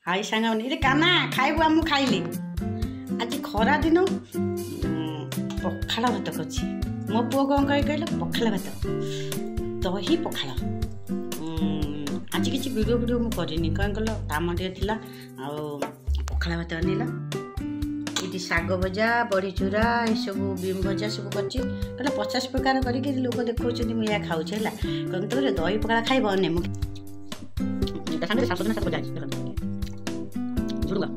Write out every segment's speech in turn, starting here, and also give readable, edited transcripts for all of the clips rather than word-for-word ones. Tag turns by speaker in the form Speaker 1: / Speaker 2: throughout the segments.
Speaker 1: High सांग रे काना खाइबू आम खाइली आज खरा दिन पखाड़ भात करछि मो पुओ कौन कहल पखाड़ भात दही पखाड़ आज किसी वीडियो वीडियो मुझे कौन कल काम टे थी पखाड़ भात अनिला ये शाग भजा बड़ी चूरा ये सब बीम भजा सब कर 50 प्रकार करके लोक देखा मुझे खाऊँ है कौन तो दही पखाड़ खाइब ने शाशु दिन भजा झुड़ुआ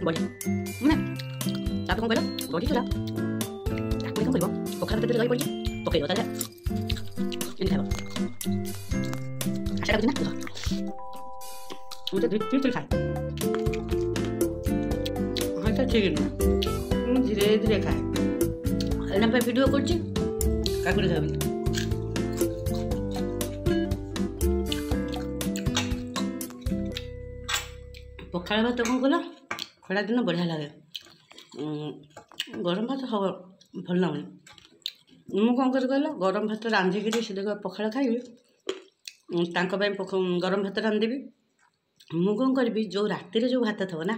Speaker 1: बड़ी कौन कह बड़ी चूरा कौन कर पखाड़ भात दही पड़ी पकड़ खाइब आशा कर मुझे फिर खाए हाँ तो ठीक है धीरे धीरे खाए एना पे वीडियो कर खाबी पखाड़ भात कौन कल खड़ा दिन बढ़िया लगे गरम भात सब भल लगुनि मुझे कौन कर कहल गरम भात रांधिकी से देख पखाड़ खाइबी गरम भात रांधिदेवी मु कौन करी जो राति जो भात थो ना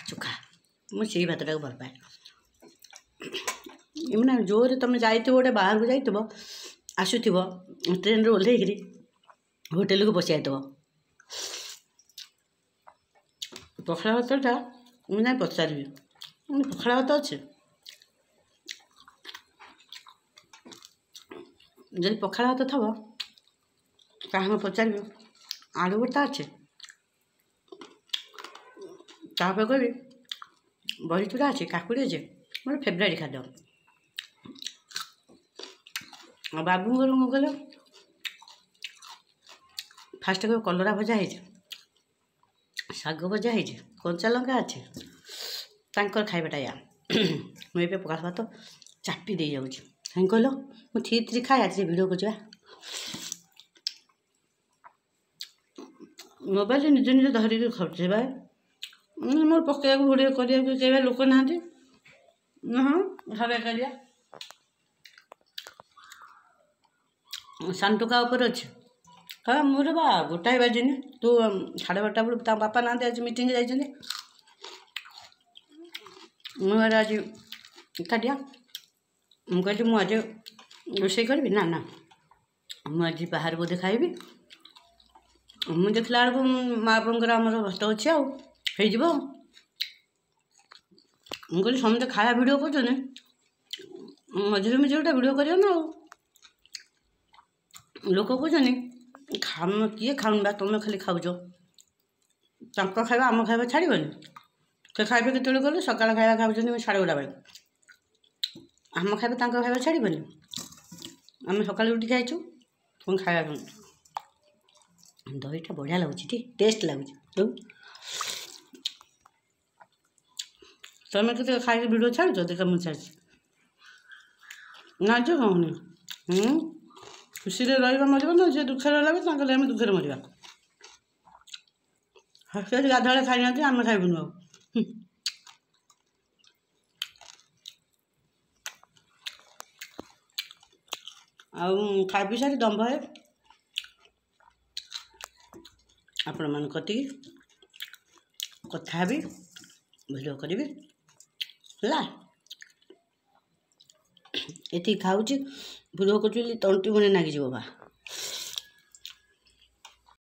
Speaker 1: चोखा मुझे भातटा को भल पाए मैंने जोर तुम जाइ गोटे बाहर को जाइ आसुव ट्रेन रे ओह्लैकि होटेल को पशि जाइए पखाड़ भातटा मुझे पचारि पखाड़ भात अच्छे जब पखाड़ भात थब क्या पचारि आलू भर्ता अच्छे तापर कह बड़ी चूड़ा अच्छे काकुड़ी अच्छे मोर फेवरेट खाद्य बाबू कौन कल फास्ट कलरा भजा है शाग भजा है कंचा लंका अच्छे तांकर खाइबाटा या मुझे पखाड़ भात चापी दे जाऊँ कहीं कहल मुझे थी खाए आज भिडियो को जा मोबाइल निज निज धरिक खाऊे भाई मोर पकड़ा भिडियो कर लोक ना हाँ घरे करिया शांतुका उपर अच्छे हाँ मोर बा गोटाए बाजिनी तू 12:30 बेलू बापा ना आज मीटिंग जाइए मुझे आज एकाटिया मुझे मुझे रोषे करी ना ना मुझे बाहर बोधे खाइबी मुझे देखला बेलू माँ बापर आमर भात अच्छे हो मुझे समझे खाया भिड कर मझे मझे गोटे भिड कर ना लोक कहते खाऊ किए खाऊन बा तुम खाली खाऊच खाଇବା आम खाଇବା छाड़बनी से खाइबे केत गले सकाल खाଇବା खाऊँ 11:30 बेले आम खाଇବା खाଇବା छाड़बनी आम सकाल उठी खाइचु पुणी खाଇବା दहीटा बढ़िया लगुच ठीक टेस्ट लगुच तुम के खाई भिड छाड़ देख मुझे ना जो कहूनी खुशी रहा मरब ना जी दुखे रहा आम दुखे मरवा हसी गाधा खाई ना आम खाइबुन खाई पी सारी दम्भ है आपण मान कति कथा भी भिडियो करी है ये खाऊँ भिडियो कर तंटी बने नागिज बा।